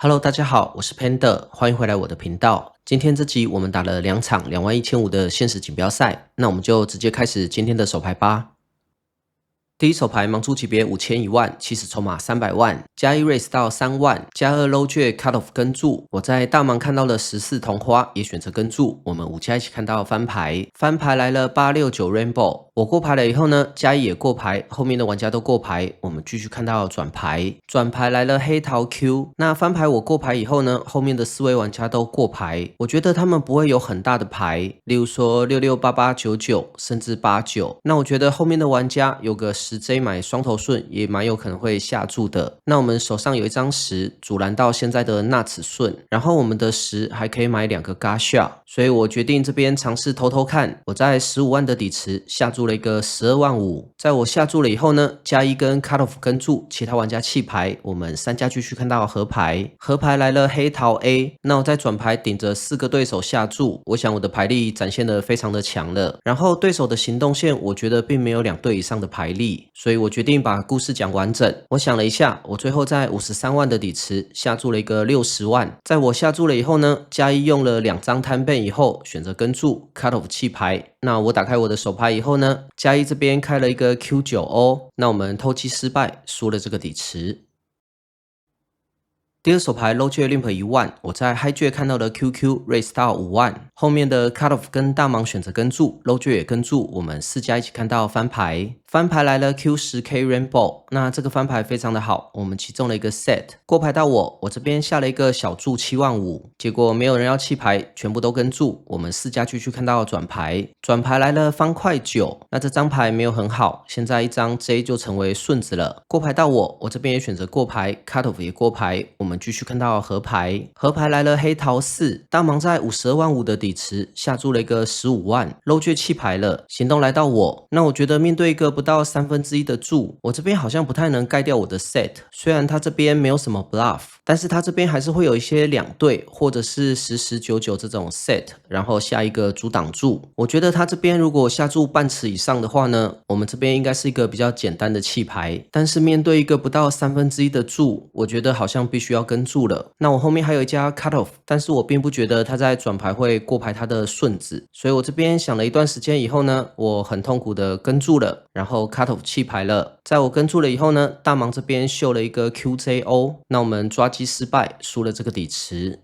Hello，大家好，我是 Panda，欢迎回来我的频道。今天这集我们打了2场21500的限时锦标赛，那我们就直接开始今天的手牌吧。第一手牌盲注级别5000、10000，起始筹码300万，加1 raise 到3万，加2 low jet cut off 跟注。我在大盲看到了14同花，也选择跟注。我们5家一起看到翻牌，翻牌来了869 rainbow。我过牌了以后呢，加一也过牌，后面的玩家都过牌，我们继续看到转牌，转牌来了黑桃 Q。那翻牌我过牌以后呢，后面的4位玩家都过牌，我觉得他们不会有很大的牌，例如说668899甚至89。那我觉得后面的玩家有个10J 买双头顺也蛮有可能会下注的。那我们手上有一张10，阻拦到现在的纳此顺，然后我们的10还可以买2个 Gasha，所以我决定这边尝试偷偷看。我在15万的底池下注了一个12万5，在我下注了以后呢，加一跟 cut off 跟注，其他玩家弃牌，我们3家继续看到合牌，合牌来了黑桃 A。那我在转牌顶着4个对手下注，我想我的牌力展现得非常的强了。然后对手的行动线，我觉得并没有2队以上的牌力，所以我决定把故事讲完整。我想了一下，我最后在53万的底池下注了一个60万。在我下注了以后呢，加一用了2张摊倍以后，选择跟注 cut off 弃牌。那我打开我的手牌以后呢，加一这边开了一个 Q9O， 那我们偷鸡失败，输了这个底池。第二手牌 low jet limp 1万，我在 high jet 看到的 QQ raise 到5万，后面的 cut off 跟大盲选择跟注 ，low jet 也跟注，我们4家一起看到翻牌，翻牌来了 Q10K rainbow， 那这个翻牌非常的好，我们其中了一个 set， 过牌到我这边下了一个小注7万5，结果没有人要弃牌，全部都跟注，我们4家继续看到转牌，转牌来了方块9，那这张牌没有很好，现在一张 J 就成为顺子了，过牌到我这边也选择过牌 ，cut off 也过牌，我们继续看到合牌，合牌来了黑桃4，大盲在52万5的底池下注了一个15万 ，low jet 弃牌了，行动来到我，那我觉得面对一个不到1/3的注，我这边好像不太能盖掉我的 set， 虽然他这边没有什么 bluff， 但是他这边还是会有一些2对或者是10、10、99这种 set， 然后下一个阻挡注，我觉得他这边如果下注半池以上的话呢，我们这边应该是一个比较简单的弃牌，但是面对一个不到1/3的注，我觉得好像必须要跟注了。那我后面还有一家 cut off， 但是我并不觉得他在转牌会过牌他的顺子，所以我这边想了一段时间以后呢，我很痛苦的跟注了，然后 cut off 弃牌了。在我跟注了以后呢，大盲这边秀了一个 QJO， 那我们抓鸡失败，输了这个底池。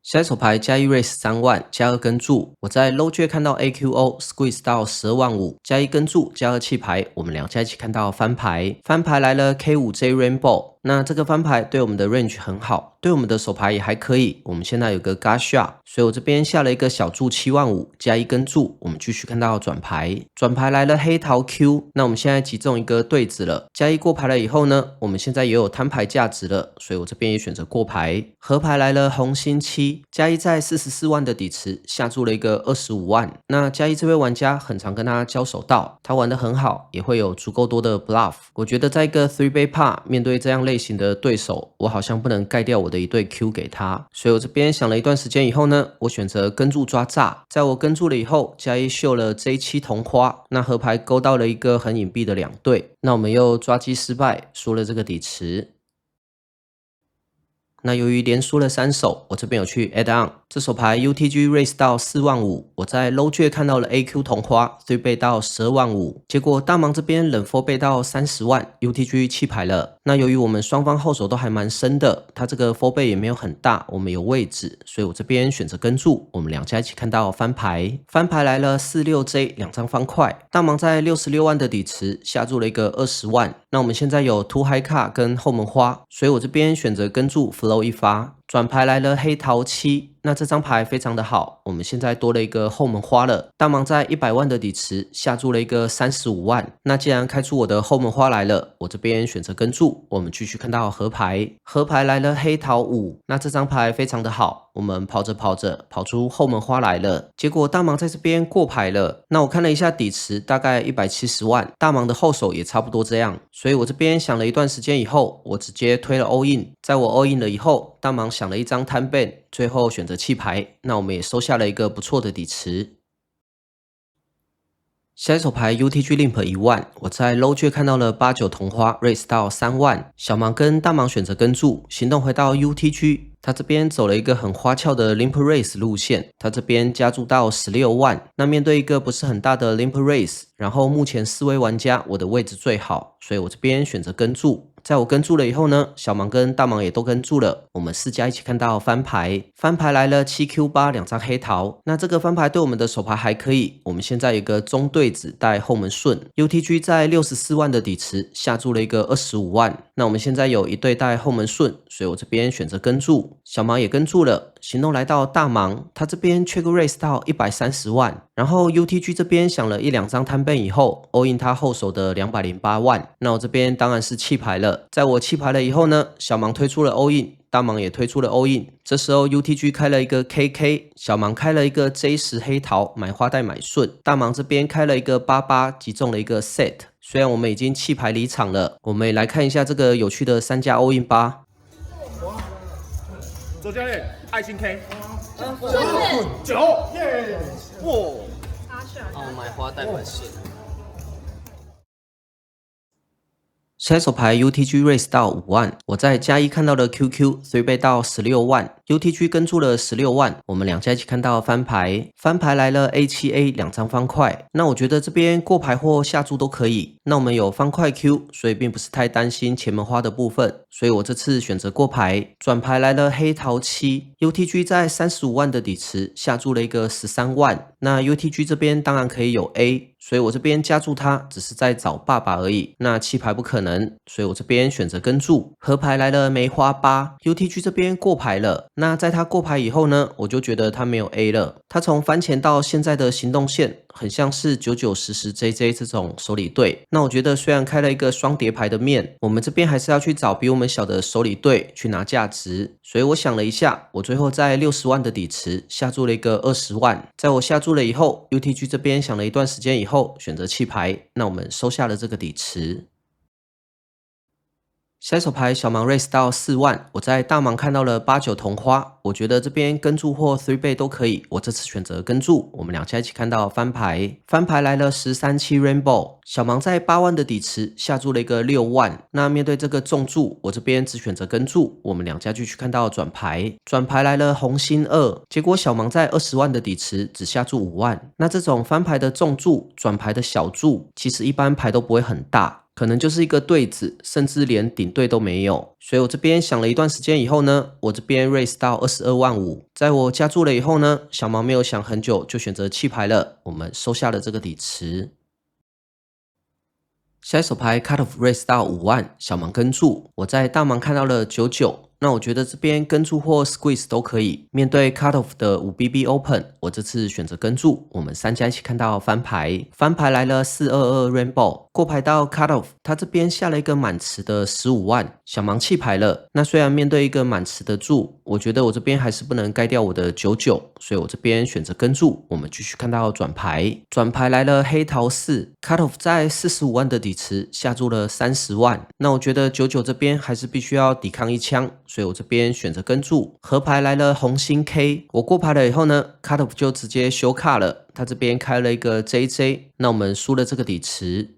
下一手牌加一 raise 3万，加2跟注。我在 low jet 看到 AQO squeeze 到12万5，加1跟注，加2弃牌，我们2家一起看到翻牌，翻牌来了 K5J rainbow。那这个翻牌对我们的 range 很好，对我们的手牌也还可以。我们现在有个 Gasha， 所以我这边下了一个小注7万5，加1跟注，我们继续看到转牌，转牌来了黑桃 Q。那我们现在集中一个对子了，加1过牌了以后呢，我们现在也有摊牌价值了，所以我这边也选择过牌，合牌来了红心7，加1在44万的底池下注了一个25万。那加1这位玩家很常跟他交手到，他玩得很好，也会有足够多的 bluff。我觉得在一个 3 bay par 面对这样类型的对手，我好像不能盖掉我的一对 Q 给他，所以我这边想了一段时间以后呢，我选择跟注抓炸。在我跟注了以后，加1秀了 J7 同花，那合牌勾到了一个很隐蔽的2对，那我们又抓鸡失败，输了这个底池。那由于连输了3手，我这边有去 add on 这手牌 UTG raise 到4万5，我在 low jet 看到了 AQ 同花3倍到12万5，结果大盲这边冷4倍到30万 UTG 弃牌了。那由于我们双方后手都还蛮深的，他这个4倍也没有很大，我们有位置，所以我这边选择跟注，我们2家一起看到翻牌，翻牌来了46J 2张方块，大盲在66万的底池下注了一个20万。那我们现在有 two high card 跟后门花，所以我这边选择跟注 flow 一发，转牌来了黑桃7，那这张牌非常的好，我们现在多了一个后门花了，大盲在100万的底池下注了一个35万，那既然开出我的后门花来了，我这边选择跟注，我们继续看到合牌，合牌来了黑桃5，那这张牌非常的好，我们跑着跑着跑出后门花来了，结果大盲在这边过牌了，那我看了一下底池大概170万，大盲的后手也差不多这样，所以我这边想了一段时间以后，我直接推了 all in， 在我 all in 了以后，大盲想了一张摊 ban， 最后选择弃牌，那我们也收下了一个不错的底池。下一手牌 UTG Limp 1万，我在 Low 区看到了8、9同花 raise 到3万，小盲跟大盲选择跟注，行动回到 UTG，他这边走了一个很花俏的 Limp Raise 路线，他这边加注到16万。那面对一个不是很大的 Limp Raise，然后目前4位玩家我的位置最好，所以我这边选择跟注。在我跟注了以后呢，小盲跟大盲也都跟注了，我们4家一起看到翻牌，翻牌来了7Q8 2张黑桃。那这个翻牌对我们的手牌还可以，我们现在有一个中对子带后门顺 ，UTG 在64万的底池下注了一个25万。那我们现在有一对带后门顺，所以我这边选择跟注，小盲也跟注了，行动来到大盲，他这边 check raise 到130万，然后 UTG 这边想了1、2张摊背以后 all in 他后手的208万，那我这边当然是弃牌了。在我弃牌了以后呢，小盲推出了 all in， 大盲也推出了 all in， 这时候 UTG 开了一个 KK， 小盲开了一个 J10 黑桃，买花带买顺，大盲这边开了一个88，击中了一个 set。虽然我们已经弃牌离场了，我们也来看一下这个有趣的3家 all in 吧。周教练，爱心 K， 9，耶，哇，买花带买顺。下一手牌 UTG raise 到5万，我在加1看到了 QQ 3倍到16万 ，UTG 跟注了16万，我们2家一起看到翻牌，翻牌来了 A7A 2张方块，那我觉得这边过牌或下注都可以，那我们有方块 Q， 所以并不是太担心前门花的部分，所以我这次选择过牌，转牌来了黑桃7，UTG 在35万的底池下注了一个13万，那 UTG 这边当然可以有 A。所以我这边加注他只是在找爸爸而已，那弃牌不可能，所以我这边选择跟注。合牌来了梅花8，UTG 这边过牌了。那在他过牌以后呢，我就觉得他没有 A 了。他从翻前到现在的行动线，很像是99、10、JJ 这种手里队。那我觉得虽然开了一个双叠牌的面，我们这边还是要去找比我们小的手里队去拿价值。所以我想了一下，我最后在60万的底池下注了一个20万。在我下注了以后 ，UTG 这边想了一段时间以后，选择弃牌，那我们收下了这个底池。下一手牌小盲 raise 到4万，我在大盲看到了8、9同花，我觉得这边跟注或3倍都可以，我这次选择跟注，我们2家一起看到翻牌，翻牌来了137 rainbow， 小盲在8万的底池下注了一个6万，那面对这个重注，我这边只选择跟注，我们2家继续看到转牌，转牌来了红心2，结果小盲在20万的底池只下注5万，那这种翻牌的重注，转牌的小注，其实一般牌都不会很大。可能就是一个对子，甚至连顶对都没有。所以我这边想了一段时间以后呢，我这边 raise 到22万5，在我加注了以后呢，小盲没有想很久就选择弃牌了，我们收下了这个底池。下一手牌 cut off raise 到5万，小盲跟注，我在大盲看到了99。那我觉得这边跟注或 squeeze 都可以。面对 cut off 的5BB open， 我这次选择跟注。我们3家一起看到翻牌，翻牌来了422 rainbow， 过牌到 cut off， 他这边下了一个满池的15万，小盲弃牌了。那虽然面对一个满池的注，我觉得我这边还是不能盖掉我的99，所以我这边选择跟注。我们继续看到转牌，转牌来了黑桃4， cut off 在45万的底池下注了30万。那我觉得99这边还是必须要抵抗一枪。所以我这边选择跟注，合牌来了红心 K， 我过牌了以后呢 ，cut off 就直接休卡了，他这边开了一个 JJ， 那我们输了这个底池。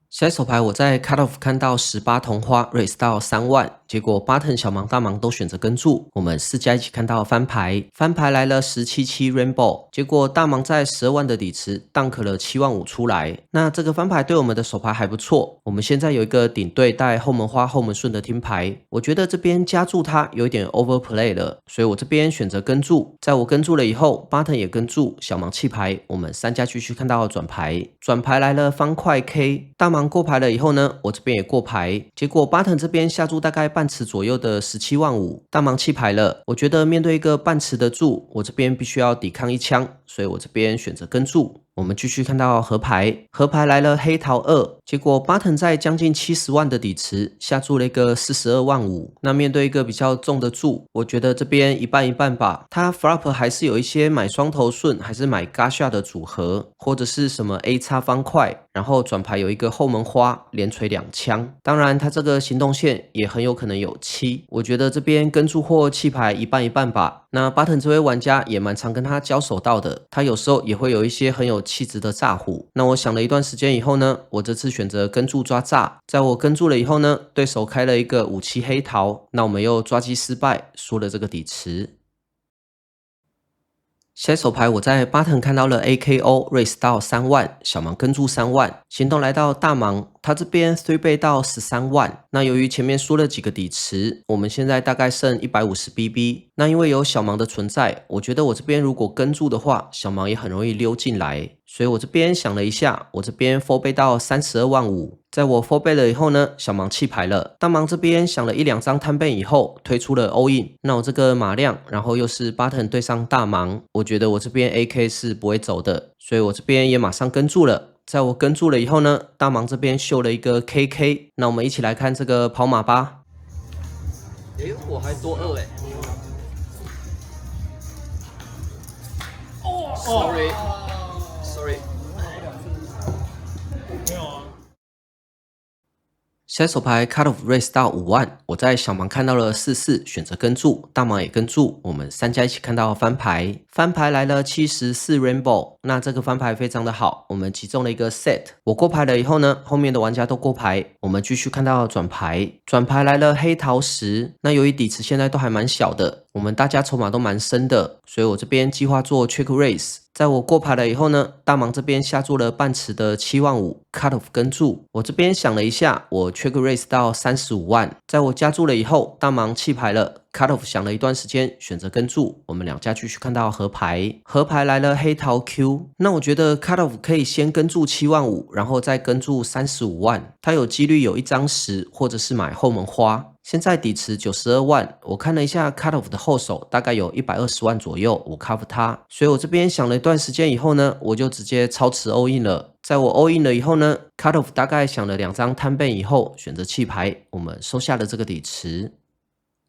下一手牌我在 cut off 看到18同花 raise 到3万，结果 button 小盲大盲都选择跟注，我们4家一起看到翻牌，翻牌来了177 rainbow， 结果大盲在12万的底池 dunk 了7万5出来，那这个翻牌对我们的手牌还不错，我们现在有一个顶对带后门花后门顺的听牌，我觉得这边加注它有一点 overplay 了，所以我这边选择跟注，在我跟注了以后 button 也跟注，小盲弃牌，我们3家继续看到转牌，转牌来了方块 K， 大盲过牌了以后呢，我这边也过牌，结果button这边下注大概半池左右的17万5，大盲弃牌了。我觉得面对一个半池的注，我这边必须要抵抗一枪，所以我这边选择跟注。我们继续看到合牌，合牌来了黑桃2，结果 Button 在将近70万的底池下注了一个42万5，那面对一个比较重的注，我觉得这边一半一半吧。它 Flop 还是有一些买双头顺还是买 Gasha 的组合，或者是什么 A 叉方块，然后转牌有一个后门花连锤2枪。当然，它这个行动线也很有可能有7，我觉得这边跟注或弃牌一半一半吧。那 Button 这位玩家也蛮常跟他交手到的，他有时候也会有一些很有气质的炸虎。那我想了一段时间以后呢，我这次选择跟注抓炸。在我跟注了以后呢，对手开了一个5-7黑桃，那我们又抓鸡失败，输了这个底池。下手牌我在Button看到了 AKO raise 到3万，小盲跟注3万，行动来到大盲，他这边3倍到13万。那由于前面输了几个底池，我们现在大概剩150BB。那因为有小盲的存在，我觉得我这边如果跟注的话，小盲也很容易溜进来，所以我这边想了一下，我这边4倍到32万5。在我4倍了以后呢，小盲弃牌了。大盲这边想了1-2张摊倍以后，推出了 all in。那我这个马量，然后又是 Button 对上大盲，我觉得我这边 AK 是不会走的，所以我这边也马上跟注了。在我跟注了以后呢，大盲这边秀了一个 KK。那我们一起来看这个跑马吧。我还多2哎。Sorry。下手牌 Cut off raise 到5万，我在小盲看到了44，选择跟注，大盲也跟注，我们3家一起看到翻牌，翻牌来了74 Rainbow， 那这个翻牌非常的好，我们击中了一个 set。我过牌了以后呢，后面的玩家都过牌，我们继续看到转牌，转牌来了黑桃10，那由于底池现在都还蛮小的，我们大家筹码都蛮深的，所以我这边计划做 check raise。在我过牌了以后呢，大盲这边下注了半池的7万5 ，cut off 跟注。我这边想了一下，我 check raise 到35万。在我加注了以后，大盲弃牌了 ，cut off 想了一段时间，选择跟注。我们2家继续看到合牌，合牌来了黑桃 Q。那我觉得 cut off 可以先跟注7万5，然后再跟注35万，它有几率有1张10，或者是买后门花。现在底池92万，我看了一下 Cut off 的后手大概有120万左右，我 cover 它，所以我这边想了一段时间以后呢，我就直接超持 all in 了。在我 all in 了以后呢 ，Cut off 大概想了2张摊倍以后，选择弃牌，我们收下了这个底池。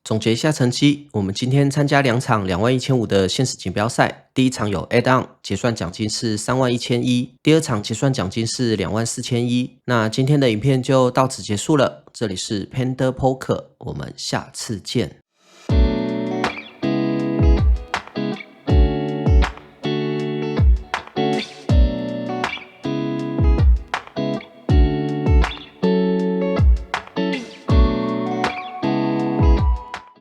总结一下成绩，我们今天参加2场21500的限时锦标赛，第一场有 add on， 结算奖金是31100，第二场结算奖金是24100。那今天的影片就到此结束了，这里是 Panda Poker， 我们下次见。